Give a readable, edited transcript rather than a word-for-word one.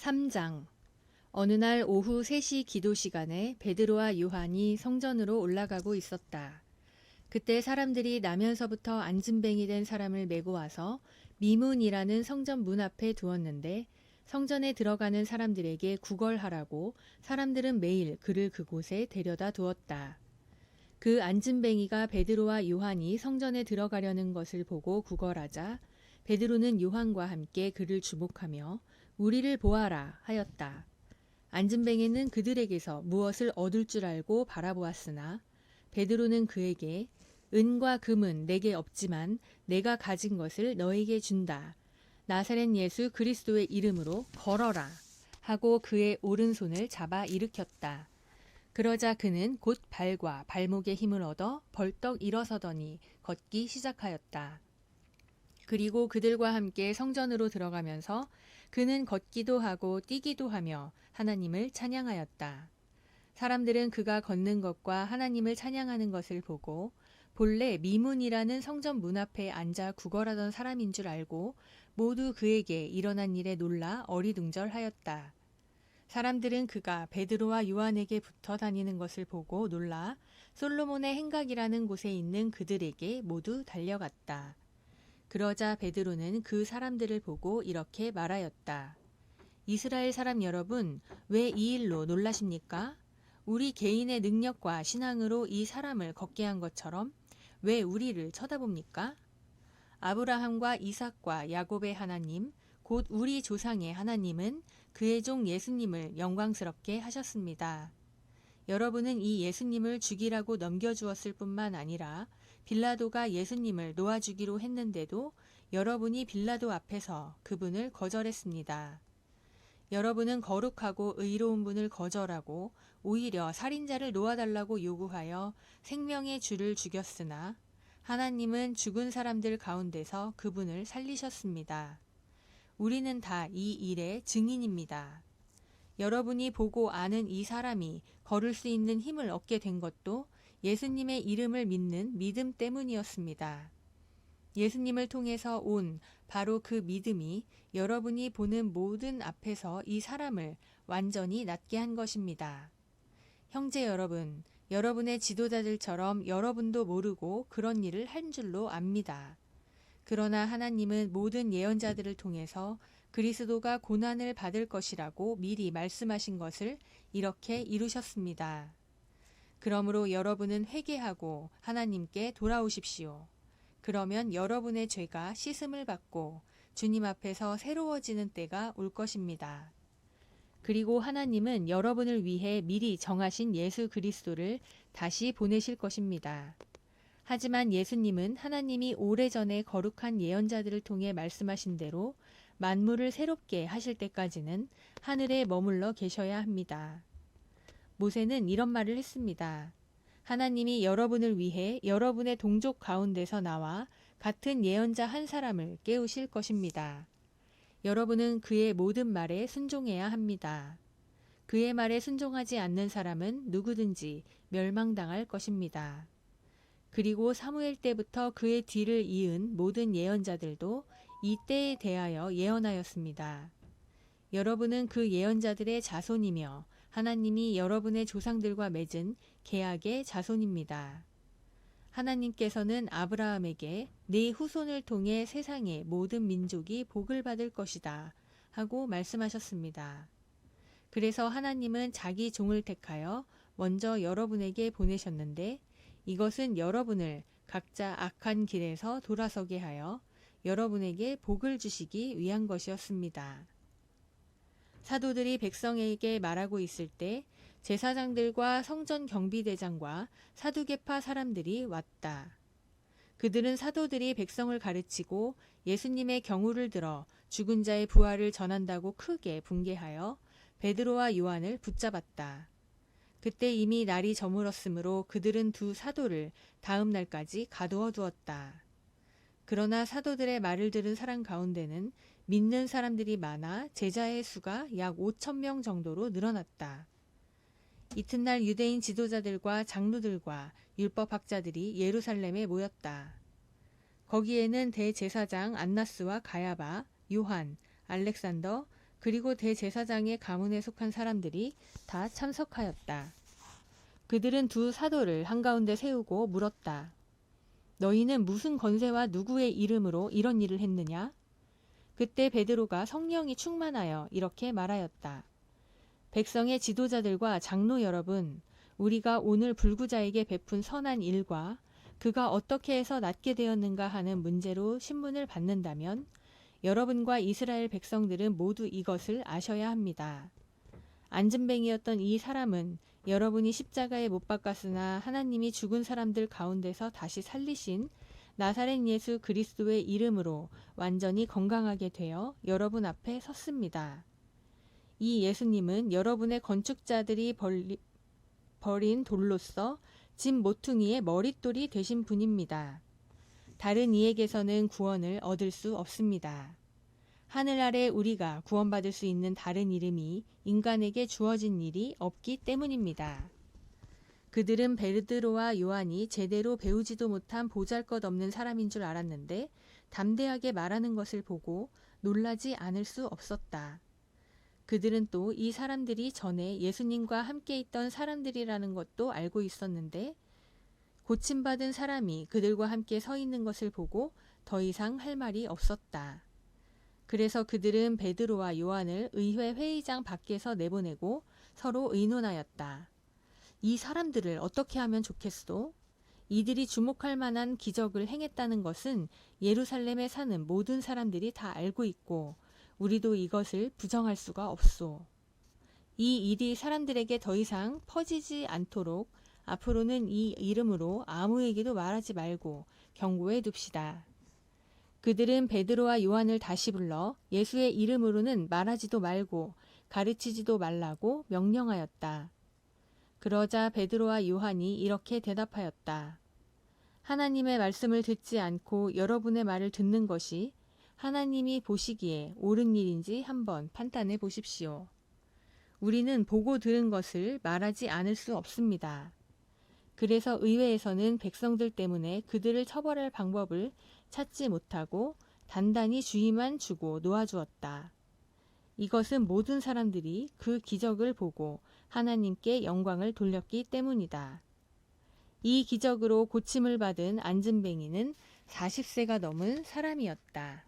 3장. 어느 날 오후 3시 기도 시간에 베드로와 요한이 성전으로 올라가고 있었다. 그때 사람들이 나면서부터 안진뱅이 된 사람을 메고 와서 미문이라는 성전 문 앞에 두었는데 성전에 들어가는 사람들에게 구걸하라고 사람들은 매일 그를 그곳에 데려다 두었다. 그 안진뱅이가 베드로와 요한이 성전에 들어가려는 것을 보고 구걸하자 베드로는 요한과 함께 그를 주목하며 우리를 보아라 하였다. 안진뱅이는 그들에게서 무엇을 얻을 줄 알고 바라보았으나 베드로는 그에게 은과 금은 내게 없지만 내가 가진 것을 너에게 준다. 나사렛 예수 그리스도의 이름으로 걸어라 하고 그의 오른손을 잡아 일으켰다. 그러자 그는 곧 발과 발목에 힘을 얻어 벌떡 일어서더니 걷기 시작하였다. 그리고 그들과 함께 성전으로 들어가면서 그는 걷기도 하고 뛰기도 하며 하나님을 찬양하였다. 사람들은 그가 걷는 것과 하나님을 찬양하는 것을 보고 본래 미문이라는 성전 문 앞에 앉아 구걸하던 사람인 줄 알고 모두 그에게 일어난 일에 놀라 어리둥절하였다. 사람들은 그가 베드로와 요한에게 붙어 다니는 것을 보고 놀라 솔로몬의 행각이라는 곳에 있는 그들에게 모두 달려갔다. 그러자 베드로는 그 사람들을 보고 이렇게 말하였다. 이스라엘 사람 여러분, 왜 이 일로 놀라십니까? 우리 개인의 능력과 신앙으로 이 사람을 걷게 한 것처럼 왜 우리를 쳐다봅니까? 아브라함과 이삭과 야곱의 하나님, 곧 우리 조상의 하나님은 그의 종 예수님을 영광스럽게 하셨습니다. 여러분은 이 예수님을 죽이라고 넘겨주었을 뿐만 아니라 빌라도가 예수님을 놓아주기로 했는데도 여러분이 빌라도 앞에서 그분을 거절했습니다. 여러분은 거룩하고 의로운 분을 거절하고 오히려 살인자를 놓아달라고 요구하여 생명의 주를 죽였으나 하나님은 죽은 사람들 가운데서 그분을 살리셨습니다. 우리는 다 이 일의 증인입니다. 여러분이 보고 아는 이 사람이 걸을 수 있는 힘을 얻게 된 것도 예수님의 이름을 믿는 믿음 때문이었습니다. 예수님을 통해서 온 바로 그 믿음이 여러분이 보는 모든 앞에서 이 사람을 완전히 낫게 한 것입니다. 형제 여러분, 여러분의 지도자들처럼 여러분도 모르고 그런 일을 한 줄로 압니다. 그러나 하나님은 모든 예언자들을 통해서 그리스도가 고난을 받을 것이라고 미리 말씀하신 것을 이렇게 이루셨습니다. 그러므로 여러분은 회개하고 하나님께 돌아오십시오. 그러면 여러분의 죄가 씻음을 받고 주님 앞에서 새로워지는 때가 올 것입니다. 그리고 하나님은 여러분을 위해 미리 정하신 예수 그리스도를 다시 보내실 것입니다. 하지만 예수님은 하나님이 오래전에 거룩한 예언자들을 통해 말씀하신 대로 만물을 새롭게 하실 때까지는 하늘에 머물러 계셔야 합니다. 모세는 이런 말을 했습니다. 하나님이 여러분을 위해 여러분의 동족 가운데서 나와 같은 예언자 한 사람을 깨우실 것입니다. 여러분은 그의 모든 말에 순종해야 합니다. 그의 말에 순종하지 않는 사람은 누구든지 멸망당할 것입니다. 그리고 사무엘 때부터 그의 뒤를 이은 모든 예언자들도 이 때에 대하여 예언하였습니다. 여러분은 그 예언자들의 자손이며 하나님이 여러분의 조상들과 맺은 계약의 자손입니다. 하나님께서는 아브라함에게 네 후손을 통해 세상의 모든 민족이 복을 받을 것이다 하고 말씀하셨습니다. 그래서 하나님은 자기 종을 택하여 먼저 여러분에게 보내셨는데 이것은 여러분을 각자 악한 길에서 돌아서게 하여 여러분에게 복을 주시기 위한 것이었습니다. 사도들이 백성에게 말하고 있을 때 제사장들과 성전 경비대장과 사두개파 사람들이 왔다. 그들은 사도들이 백성을 가르치고 예수님의 경우를 들어 죽은 자의 부활을 전한다고 크게 분개하여 베드로와 요한을 붙잡았다. 그때 이미 날이 저물었으므로 그들은 두 사도를 다음 날까지 가두어 두었다. 그러나 사도들의 말을 들은 사람 가운데는 믿는 사람들이 많아 제자의 수가 약 5,000명 정도로 늘어났다. 이튿날 유대인 지도자들과 장로들과 율법학자들이 예루살렘에 모였다. 거기에는 대제사장 안나스와 가야바, 요한, 알렉산더, 그리고 대제사장의 가문에 속한 사람들이 다 참석하였다. 그들은 두 사도를 한가운데 세우고 물었다. 너희는 무슨 권세와 누구의 이름으로 이런 일을 했느냐? 그때 베드로가 성령이 충만하여 이렇게 말하였다. 백성의 지도자들과 장로 여러분, 우리가 오늘 불구자에게 베푼 선한 일과 그가 어떻게 해서 낫게 되었는가 하는 문제로 신문을 받는다면 여러분과 이스라엘 백성들은 모두 이것을 아셔야 합니다. 안진뱅이였던 이 사람은 여러분이 십자가에 못 박았으나 하나님이 죽은 사람들 가운데서 다시 살리신 나사렛 예수 그리스도의 이름으로 완전히 건강하게 되어 여러분 앞에 섰습니다. 이 예수님은 여러분의 건축자들이 버린 돌로서 집 모퉁이의 머릿돌이 되신 분입니다. 다른 이에게서는 구원을 얻을 수 없습니다. 하늘 아래 우리가 구원받을 수 있는 다른 이름이 인간에게 주어진 일이 없기 때문입니다. 그들은 베드로와 요한이 제대로 배우지도 못한 보잘것없는 사람인 줄 알았는데 담대하게 말하는 것을 보고 놀라지 않을 수 없었다. 그들은 또 이 사람들이 전에 예수님과 함께 있던 사람들이라는 것도 알고 있었는데 고침받은 사람이 그들과 함께 서 있는 것을 보고 더 이상 할 말이 없었다. 그래서 그들은 베드로와 요한을 의회 회의장 밖에서 내보내고 서로 의논하였다. 이 사람들을 어떻게 하면 좋겠소? 이들이 주목할 만한 기적을 행했다는 것은 예루살렘에 사는 모든 사람들이 다 알고 있고 우리도 이것을 부정할 수가 없소. 이 일이 사람들에게 더 이상 퍼지지 않도록 앞으로는 이 이름으로 아무에게도 말하지 말고 경고해 둡시다. 그들은 베드로와 요한을 다시 불러 예수의 이름으로는 말하지도 말고 가르치지도 말라고 명령하였다. 그러자 베드로와 요한이 이렇게 대답하였다. 하나님의 말씀을 듣지 않고 여러분의 말을 듣는 것이 하나님이 보시기에 옳은 일인지 한번 판단해 보십시오. 우리는 보고 들은 것을 말하지 않을 수 없습니다. 그래서 의회에서는 백성들 때문에 그들을 처벌할 방법을 찾지 못하고 단단히 주의만 주고 놓아주었다. 이것은 모든 사람들이 그 기적을 보고 하나님께 영광을 돌렸기 때문이다. 이 기적으로 고침을 받은 안진뱅이는 40세가 넘은 사람이었다.